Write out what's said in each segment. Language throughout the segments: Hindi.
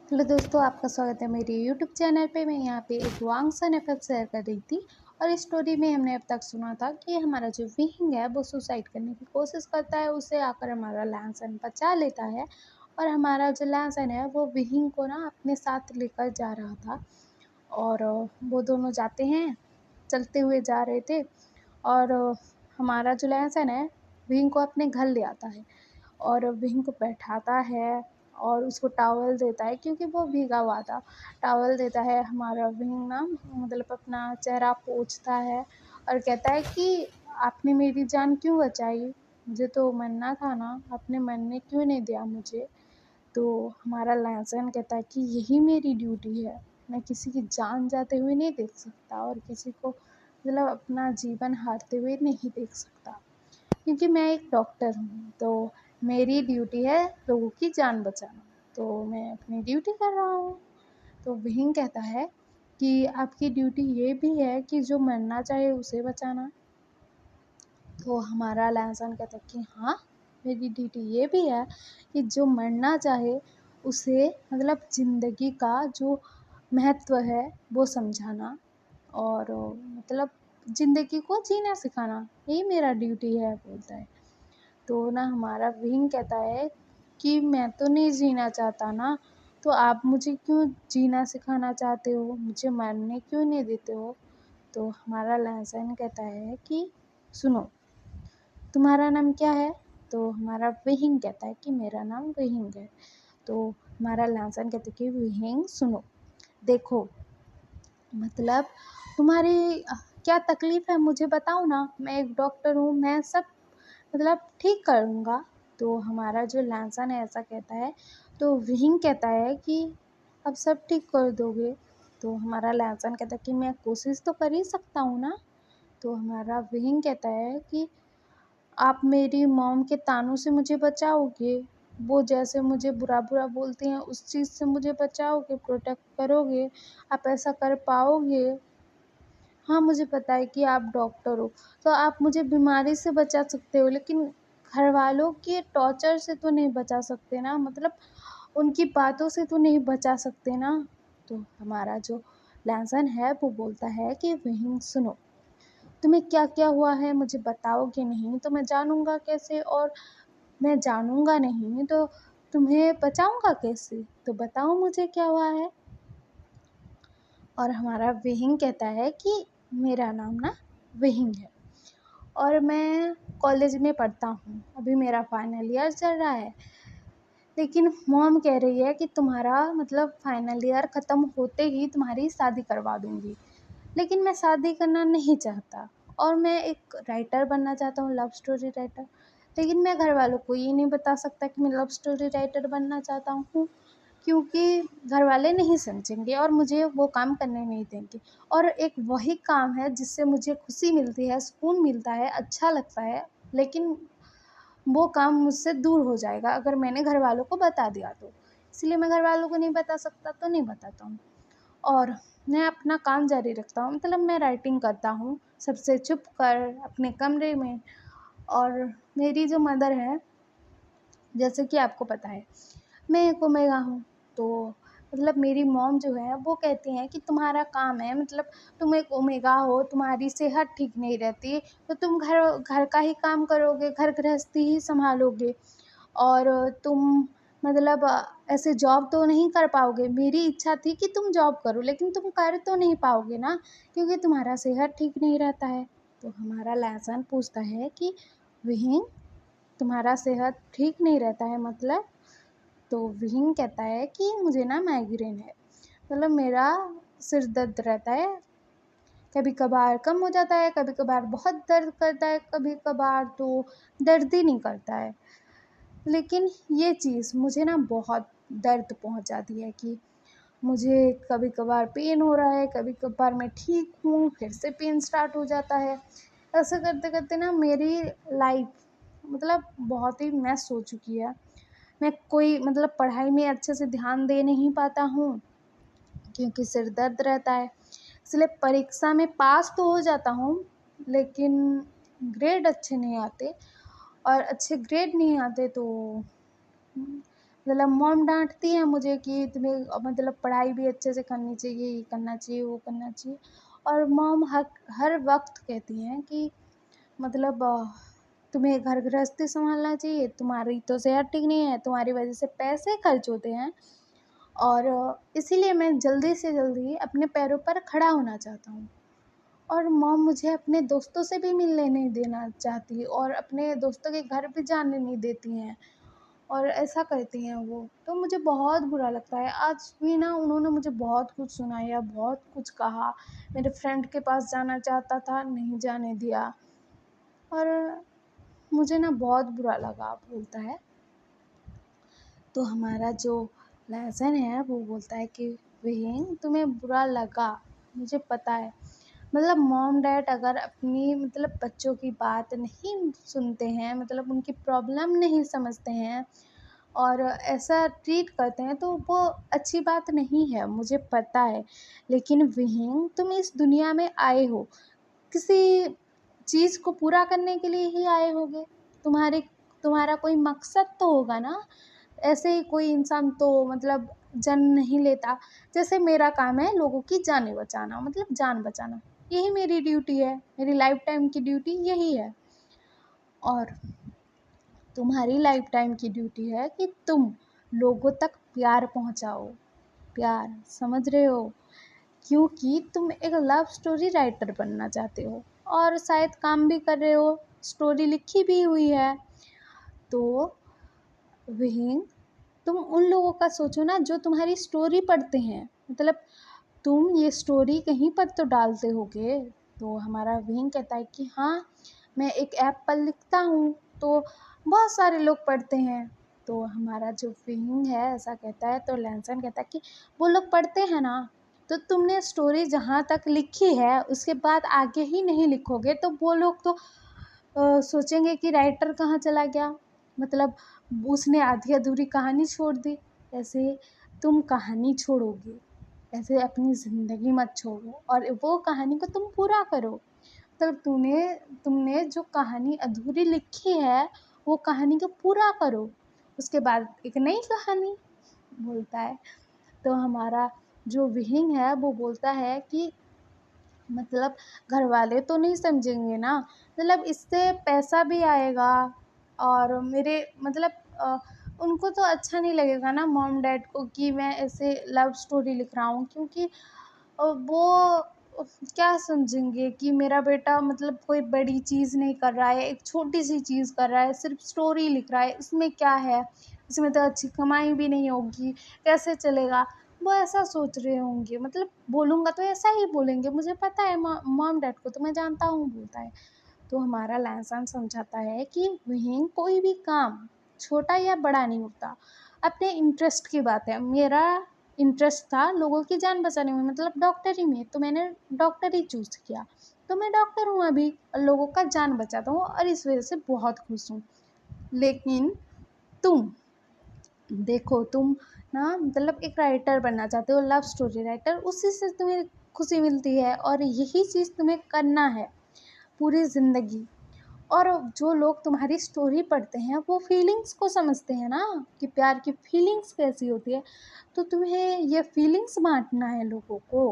हेलो दोस्तों, आपका स्वागत है मेरे यूट्यूब चैनल पे। मैं यहाँ पे एक वांग सन एफएफ शेयर कर रही थी। और इस स्टोरी में हमने अब तक सुना था कि हमारा जो विंग है वो सुसाइड करने की कोशिश करता है। उसे आकर हमारा लैंसन बचा लेता है और हमारा जो लैंसन है वो विंग को ना अपने साथ लेकर जा रहा था। और वो दोनों जाते हैं, चलते हुए जा रहे थे। और हमारा जो लैंसन है विंग को अपने घर ले आता है और विंग को बैठाता है और उसको टॉवल देता है क्योंकि वो भीगा हुआ था। टॉवल देता है, हमारा विंग ना मतलब अपना चेहरा पोंछता है और कहता है कि आपने मेरी जान क्यों बचाई? मुझे तो मरना था ना, आपने मरने क्यों नहीं दिया मुझे? तो हमारा लहसुन कहता है कि यही मेरी ड्यूटी है, मैं किसी की जान जाते हुए नहीं देख सकता और किसी को मतलब अपना जीवन हारते हुए नहीं देख सकता, क्योंकि मैं एक डॉक्टर हूँ। तो मेरी ड्यूटी है लोगों की जान बचाना, तो मैं अपनी ड्यूटी कर रहा हूँ। तो विहिंग कहता है कि आपकी ड्यूटी ये भी है कि जो मरना चाहे उसे बचाना। तो हमारा लहसुन कहता है कि हाँ, मेरी ड्यूटी ये भी है कि जो मरना चाहे उसे मतलब ज़िंदगी का जो महत्व है वो समझाना और मतलब ज़िंदगी को जीना सिखाना, यही मेरा ड्यूटी है बोलता है। तो ना हमारा विंग कहता है कि मैं तो नहीं जीना चाहता ना, तो आप मुझे क्यों जीना सिखाना चाहते हो? मुझे मरने क्यों नहीं देते हो? तो हमारा लहसुन कहता है कि सुनो, तुम्हारा नाम क्या है? तो हमारा विहिंग कहता है कि मेरा नाम विहिंग है। तो हमारा लहसुन कहता है कि विहिंग सुनो, देखो मतलब तुम्हारी क्या तकलीफ़ है मुझे बताओ ना, मैं एक डॉक्टर हूँ, मैं सब मतलब ठीक करूँगा। तो हमारा जो लहसुन है ऐसा कहता है। तो विहिंग कहता है कि अब सब ठीक कर दोगे? तो हमारा लहसुन कहता है कि मैं कोशिश तो कर ही सकता हूँ ना। तो हमारा विहिंग कहता है कि आप मेरी मॉम के तानों से मुझे बचाओगे? वो जैसे मुझे बुरा-बुरा बोलती हैं उस चीज़ से मुझे बचाओगे, प्रोटेक्ट करोगे? आप ऐसा कर पाओगे? हाँ, मुझे पता है कि आप डॉक्टर हो, तो आप मुझे बीमारी से बचा सकते हो, लेकिन घरवालों के टॉर्चर से तो नहीं बचा सकते ना, मतलब उनकी बातों से तो नहीं बचा सकते ना। तो हमारा जो लहसुन है वो बोलता है कि वहीं सुनो, तुम्हें क्या-क्या हुआ है मुझे बताओगे नहीं तो मैं जानूँगा कैसे, और मैं जानूँगा नहीं तो तुम्हें बचाऊँगा कैसे? तो बताओ मुझे क्या हुआ है? और हमारा विहिंग कहता है कि मेरा नाम ना विहिंग है और मैं कॉलेज में पढ़ता हूँ, अभी मेरा फाइनल ईयर चल रहा है। लेकिन मॉम कह रही है कि तुम्हारा मतलब फाइनल ईयर ख़त्म होते ही तुम्हारी शादी करवा दूँगी। लेकिन मैं शादी करना नहीं चाहता और मैं एक राइटर बनना चाहता हूँ, लव स्टोरी राइटर। लेकिन मैं घरवालों को ये नहीं बता सकता कि मैं लव स्टोरी राइटर बनना चाहता हूँ, क्योंकि घरवाले नहीं समझेंगे और मुझे वो काम करने नहीं देंगे। और एक वही काम है जिससे मुझे खुशी मिलती है, सुकून मिलता है, अच्छा लगता है, लेकिन वो काम मुझसे दूर हो जाएगा अगर मैंने घरवालों को बता दिया तो। इसलिए मैं घरवालों को नहीं बता सकता तो नहीं बताता हूँ। और मैं अपना काम जारी रखता हूँ, मतलब मैं राइटिंग करता हूँ सबसे छुप कर अपने कमरे में। और मेरी जो मदर है, जैसे कि आपको पता है मैं एक ओमेगा हूँ, तो मतलब मेरी मॉम जो है वो कहती हैं कि तुम्हारा काम है, मतलब तुम एक ओमेगा हो, तुम्हारी सेहत ठीक नहीं रहती तो तुम घर घर का ही काम करोगे, घर गृहस्थी ही संभालोगे और तुम मतलब ऐसे जॉब तो नहीं कर पाओगे। मेरी इच्छा थी कि तुम जॉब करो, लेकिन तुम कर तो नहीं पाओगे ना, क्योंकि तुम्हारा सेहत ठीक नहीं रहता है। तो हमारा लहसुन पूछता है कि विहिंग, तुम्हारा सेहत ठीक नहीं रहता है मतलब? तो विहिंग कहता है कि मुझे ना माइग्रेन है, मतलब मेरा सिर दर्द रहता है, कभी कभार कम हो जाता है, कभी कभार बहुत दर्द करता है, कभी कभार तो दर्द ही नहीं करता है। लेकिन ये चीज़ मुझे ना बहुत दर्द पहुंचाती है कि मुझे कभी कभार पेन हो रहा है, कभी कभार मैं ठीक हूँ फिर से पेन स्टार्ट हो जाता है। ऐसे करते करते ना मेरी लाइफ मतलब बहुत ही मैस हो चुकी है। मैं कोई मतलब पढ़ाई में अच्छे से ध्यान दे नहीं पाता हूँ क्योंकि सिर दर्द रहता है। इसलिए परीक्षा में पास तो हो जाता हूँ, लेकिन ग्रेड अच्छे नहीं आते, और अच्छे ग्रेड नहीं आते तो मतलब मॉम डाँटती हैं मुझे कि तुम्हें मतलब पढ़ाई भी अच्छे से करनी चाहिए, ये करना चाहिए, वो करना चाहिए। और मॉम हर वक़्त कहती हैं कि मतलब तुम्हें घर गृहस्थी सँभालना चाहिए, तुम्हारी तो सेहत ठीक नहीं है, तुम्हारी वजह से पैसे खर्च होते हैं और इसीलिए मैं जल्दी से जल्दी अपने पैरों पर खड़ा होना चाहता हूँ। और मॉम मुझे अपने दोस्तों से भी मिलने नहीं देना चाहती और अपने दोस्तों के घर भी जाने नहीं देती हैं और ऐसा करती हैं वो। तो मुझे बहुत बुरा लगता है। आज भी ना उन्होंने मुझे बहुत कुछ सुनाया, बहुत कुछ कहा। मेरे फ्रेंड के पास जाना चाहता था, नहीं जाने दिया और मुझे ना बहुत बुरा लगा बोलता है। तो हमारा जो लेसन है वो बोलता है कि बहन तुम्हें बुरा लगा, मुझे पता है। मतलब मॉम डैड अगर अपनी मतलब बच्चों की बात नहीं सुनते हैं, मतलब उनकी प्रॉब्लम नहीं समझते हैं और ऐसा ट्रीट करते हैं तो वो अच्छी बात नहीं है, मुझे पता है। लेकिन बहन तुम इस दुनिया में आए हो, किसी चीज़ को पूरा करने के लिए ही आए होगे। तुम्हारा कोई मकसद तो होगा ना। ऐसे ही कोई इंसान तो मतलब जन्म नहीं लेता। जैसे मेरा काम है लोगों की जानें बचाना, मतलब जान बचाना। यही मेरी ड्यूटी है, मेरी लाइफ टाइम की ड्यूटी यही है। और तुम्हारी लाइफ टाइम की ड्यूटी है कि तुम लोगों तक प्यार पहुंचाओ। प्यार, समझ रहे हो? क्योंकि तुम एक लव स्टोरी राइटर बनना चाहते हो और शायद काम भी कर रहे हो, स्टोरी लिखी भी हुई है। तो वहीं तुम उन लोगों का सोचो ना जो तुम्हारी स्टोरी पढ़ते हैं। मतलब तुम ये स्टोरी कहीं पर तो डालते होगे। तो हमारा विंग कहता है कि हाँ, मैं एक ऐप पर लिखता हूँ तो बहुत सारे लोग पढ़ते हैं। तो हमारा जो विंग है ऐसा कहता है। तो लैंसन कहता है कि वो लोग पढ़ते हैं ना, तो तुमने स्टोरी जहाँ तक लिखी है उसके बाद आगे ही नहीं लिखोगे तो वो लोग तो सोचेंगे कि राइटर कहाँ चला गया, मतलब उसने आधी अधूरी कहानी छोड़ दी। ऐसे तुम कहानी छोड़ोगे, ऐसे अपनी ज़िंदगी मत छोड़ो और वो कहानी को तुम पूरा करो। मतलब तुमने जो कहानी अधूरी लिखी है वो कहानी को पूरा करो, उसके बाद एक नई कहानी बोलता है। तो हमारा जो विहिंग है वो बोलता है कि मतलब घर वाले तो नहीं समझेंगे ना, मतलब इससे पैसा भी आएगा और मेरे मतलब उनको तो अच्छा नहीं लगेगा ना मॉम डैड को कि मैं ऐसे लव स्टोरी लिख रहा हूँ। क्योंकि वो क्या समझेंगे कि मेरा बेटा मतलब कोई बड़ी चीज़ नहीं कर रहा है, एक छोटी सी चीज़ कर रहा है, सिर्फ स्टोरी लिख रहा है, इसमें क्या है, इसमें तो अच्छी कमाई भी नहीं होगी, कैसे चलेगा। वो ऐसा सोच रहे होंगे, मतलब बोलूँगा तो ऐसा ही बोलेंगे, मुझे पता है मॉम डैड को तो मैं जानता हूँ बोलता है। तो हमारा लहसन समझाता है कि वहीं कोई भी काम छोटा या बड़ा नहीं होता, अपने इंटरेस्ट की बात है। मेरा इंटरेस्ट था लोगों की जान बचाने में, मतलब डॉक्टरी में, तो मैंने डॉक्टरी चूज़ किया। तो मैं डॉक्टर हूँ अभी और लोगों का जान बचाता हूँ और इस वजह से बहुत खुश हूँ। लेकिन तुम देखो, तुम ना मतलब एक राइटर बनना चाहते हो, लव स्टोरी राइटर, उसी से तुम्हें खुशी मिलती है और यही चीज़ तुम्हें करना है पूरी ज़िंदगी। और जो लोग तुम्हारी स्टोरी पढ़ते हैं वो फीलिंग्स को समझते हैं ना कि प्यार की फीलिंग्स कैसी होती है। तो तुम्हें ये फीलिंग्स बांटना है लोगों को,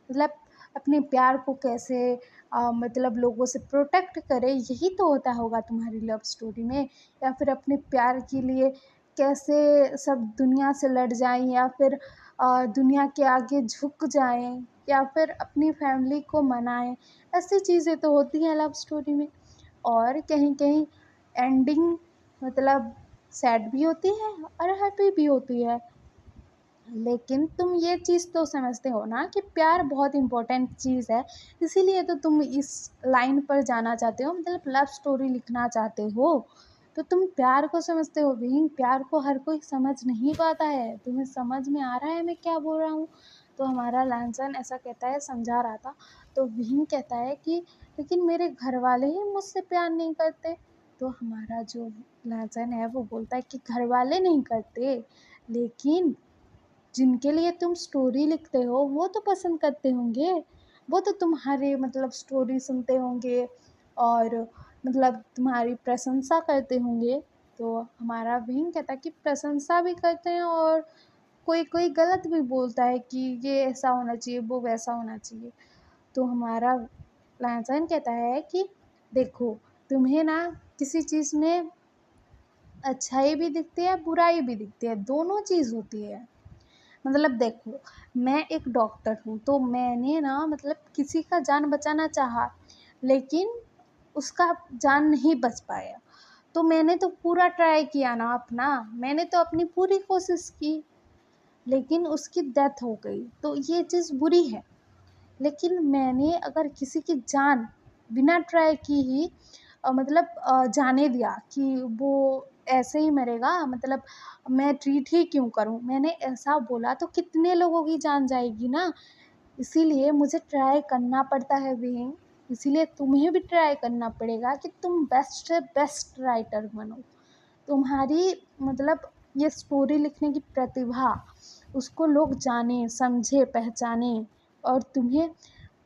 मतलब अपने प्यार को कैसे मतलब लोगों से प्रोटेक्ट करे, यही तो होता होगा तुम्हारी लव स्टोरी में। या फिर अपने प्यार के लिए कैसे सब दुनिया से लड़ जाएं या फिर दुनिया के आगे झुक जाएं या फिर अपनी फैमिली को मनाएं। ऐसी चीज़ें तो होती हैं लव स्टोरी में। और कहीं-कहीं एंडिंग मतलब सैड भी होती है और हैप्पी भी होती है। लेकिन तुम ये चीज़ तो समझते हो ना कि प्यार बहुत इम्पोर्टेंट चीज़ है, इसीलिए तो तुम इस लाइन पर जाना चाहते हो, मतलब लव स्टोरी लिखना चाहते हो। तो तुम प्यार को समझते हो, बीइंग प्यार को हर कोई समझ नहीं पाता है। तुम्हें समझ में आ रहा है मैं क्या बोल रहा हूँ? तो हमारा लैंसन ऐसा कहता है, समझा रहा था। तो बीइंग कहता है कि लेकिन मेरे घर वाले ही मुझसे प्यार नहीं करते। तो हमारा जो लैंसन है वो बोलता है कि घर वाले नहीं करते, लेकिन जिनके लिए तुम स्टोरी लिखते हो वो तो पसंद करते होंगे, वो तो तुम्हारे मतलब स्टोरी सुनते होंगे और मतलब तुम्हारी प्रशंसा करते होंगे। तो हमारा विंग कहता है कि प्रशंसा भी करते हैं और कोई कोई गलत भी बोलता है कि ये ऐसा होना चाहिए, वो वैसा होना चाहिए। तो हमारा लहसन कहता है कि देखो, तुम्हें ना किसी चीज़ में अच्छाई भी दिखती है, बुराई भी दिखती है, दोनों चीज़ होती है। मतलब देखो, मैं एक डॉक्टर हूँ, तो मैंने ना मतलब किसी का जान बचाना चाहा, लेकिन उसका जान नहीं बच पाया। तो मैंने तो पूरा ट्राई किया ना अपना, मैंने तो अपनी पूरी कोशिश की, लेकिन उसकी डेथ हो गई, तो ये चीज़ बुरी है। लेकिन मैंने अगर किसी की जान बिना ट्राई की ही मतलब जाने दिया कि वो ऐसे ही मरेगा, मतलब मैं ट्रीट ही क्यों करूं, मैंने ऐसा बोला तो कितने लोगों की जान जाएगी ना। इसीलिए मुझे ट्राई करना पड़ता है बीइंग, इसीलिए तुम्हें भी ट्राई करना पड़ेगा कि तुम बेस्ट से बेस्ट राइटर बनो। तुम्हारी मतलब ये स्टोरी लिखने की प्रतिभा, उसको लोग जाने, समझे, पहचाने। और तुम्हें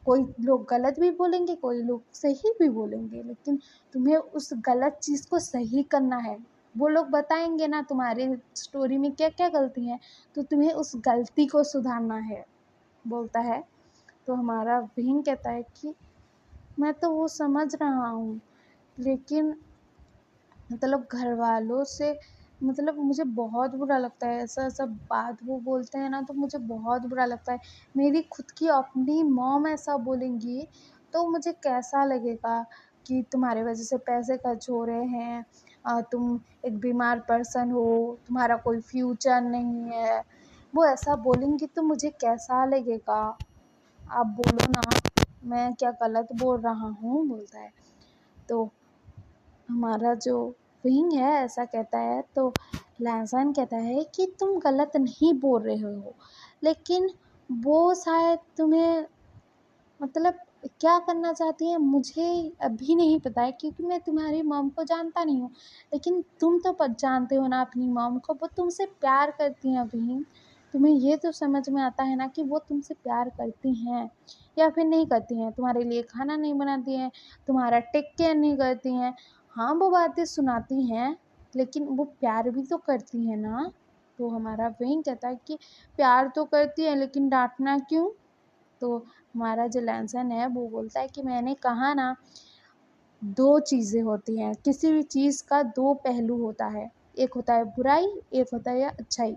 कोई लोग गलत भी बोलेंगे, कोई लोग सही भी बोलेंगे, लेकिन तुम्हें उस गलत चीज़ को सही करना है। वो लोग बताएंगे ना तुम्हारे स्टोरी में क्या क्या गलती है, तो तुम्हें उस गलती को सुधारना है, बोलता है। तो हमारा विंग कहता है कि मैं तो वो समझ रहा हूँ, लेकिन मतलब घर वालों से मतलब मुझे बहुत बुरा लगता है, ऐसा ऐसा बात वो बोलते हैं ना, तो मुझे बहुत बुरा लगता है। मेरी खुद की अपनी मॉम ऐसा बोलेंगी तो मुझे कैसा लगेगा कि तुम्हारे वजह से पैसे खर्च हो रहे हैं, तुम एक बीमार पर्सन हो, तुम्हारा कोई फ्यूचर नहीं है। वो ऐसा बोलेंगी तो मुझे कैसा लगेगा, आप बोलो ना, मैं क्या गलत बोल रहा हूँ, बोलता है। तो हमारा जो विंग है ऐसा कहता है, तो लहसुन कहता है कि तुम गलत नहीं बोल रहे हो, लेकिन वो शायद तुम्हें मतलब क्या करना चाहती है मुझे अभी नहीं पता है, क्योंकि मैं तुम्हारी मॉम को जानता नहीं हूँ। लेकिन तुम तो जानते हो ना अपनी मॉम को, वो तुमसे प्यार करती हैं बहन। तुम्हें ये तो समझ में आता है ना कि वो तुमसे प्यार करती हैं या फिर नहीं करती हैं, तुम्हारे लिए खाना नहीं बनाती हैं, तुम्हारा टेक केयर नहीं करती हैं। हाँ, वो बातें सुनाती हैं, लेकिन वो प्यार भी तो करती हैं ना। तो हमारा वही कहता है कि प्यार तो करती है, लेकिन डांटना क्यों। तो हमारा जो लैंसन है वो बोलता है कि मैंने कहा ना, दो चीज़ें होती हैं, किसी भी चीज़ का दो पहलू होता है, एक होता है बुराई, एक होता है अच्छाई।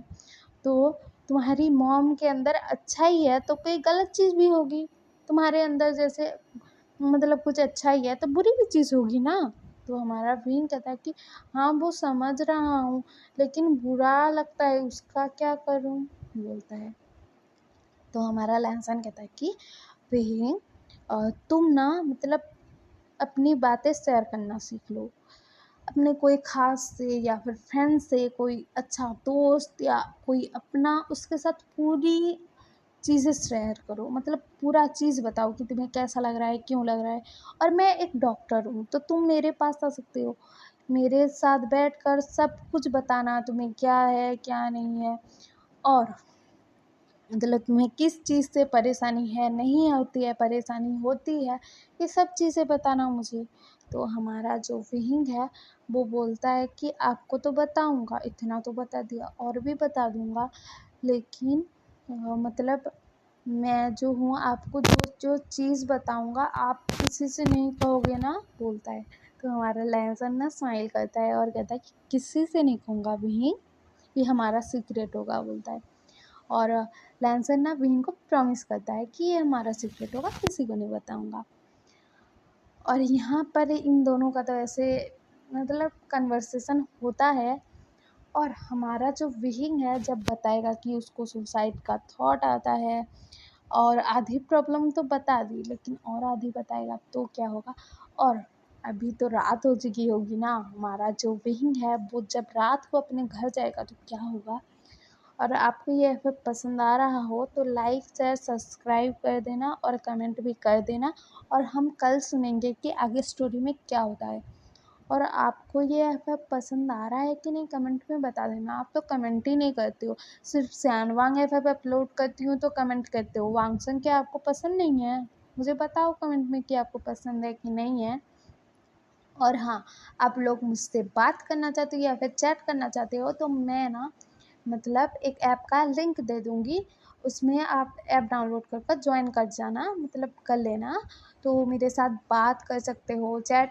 तो तुम्हारी मॉम के अंदर अच्छाई है तो कोई गलत चीज़ भी होगी, तुम्हारे अंदर जैसे मतलब कुछ अच्छाई है तो बुरी भी चीज़ होगी ना। तो हमारा विंग कहता है कि हाँ, वो समझ रहा हूँ, लेकिन बुरा लगता है, उसका क्या करूँ, बोलता है। तो हमारा लहसन कहता है कि विंग, तुम ना मतलब अपनी बातें शेयर करना सीख लो, अपने कोई ख़ास से या फिर फ्रेंड से, कोई अच्छा दोस्त या कोई अपना, उसके साथ पूरी चीज़ें शेयर करो, मतलब पूरा चीज़ बताओ कि तुम्हें कैसा लग रहा है, क्यों लग रहा है। और मैं एक डॉक्टर हूँ, तो तुम मेरे पास आ सकते हो, मेरे साथ बैठकर सब कुछ बताना तुम्हें क्या है क्या नहीं है, और मतलब तुम्हें किस चीज़ से परेशानी है, नहीं होती है परेशानी, होती है, ये सब चीज़ें बताना मुझे। तो हमारा जो विंग है वो बोलता है कि आपको तो बताऊँगा, इतना तो बता दिया, और भी बता दूँगा, लेकिन मतलब मैं जो हूँ आपको जो जो चीज़ बताऊँगा आप किसी से नहीं कहोगे ना, बोलता है। तो हमारा लहसुन ना स्माइल करता है और कहता है कि किसी से नहीं कहूँगा विंग, ये हमारा सीक्रेट होगा, बोलता है। और लैंसन ना विन को प्रॉमिस करता है कि ये हमारा सीक्रेट होगा, किसी को नहीं बताऊंगा। और यहाँ पर इन दोनों का तो ऐसे मतलब कन्वर्सेशन होता है। और हमारा जो विंग है जब बताएगा कि उसको सुसाइड का थॉट आता है, और आधी प्रॉब्लम तो बता दी, लेकिन और आधी बताएगा तो क्या होगा। और अभी तो रात हो चुकी होगी ना, हमारा जो विंग है वो जब रात को अपने घर जाएगा तो क्या होगा। और आपको ये एफ़एफ पसंद आ रहा हो तो लाइक, शेयर, सब्सक्राइब कर देना और कमेंट भी कर देना। और हम कल सुनेंगे कि आगे स्टोरी में क्या होता है। और आपको ये एफ़एफ पसंद आ रहा है कि नहीं, कमेंट में बता देना। आप तो कमेंट ही नहीं करते हो, सिर्फ सयानवांग एफ़एफ अपलोड करती हूँ तो कमेंट करते हो, वांगसन क्या आपको पसंद नहीं है। मुझे बताओ कमेंट में कि आपको पसंद है कि नहीं है। और हाँ, आप लोग मुझसे बात करना चाहते हो या फिर चैट करना चाहते हो तो मैं ना मतलब एक ऐप का लिंक दे दूँगी, उसमें आप ऐप डाउनलोड कर कर जॉइन कर जाना, मतलब कर लेना। तो मेरे साथ बात कर सकते हो, चैट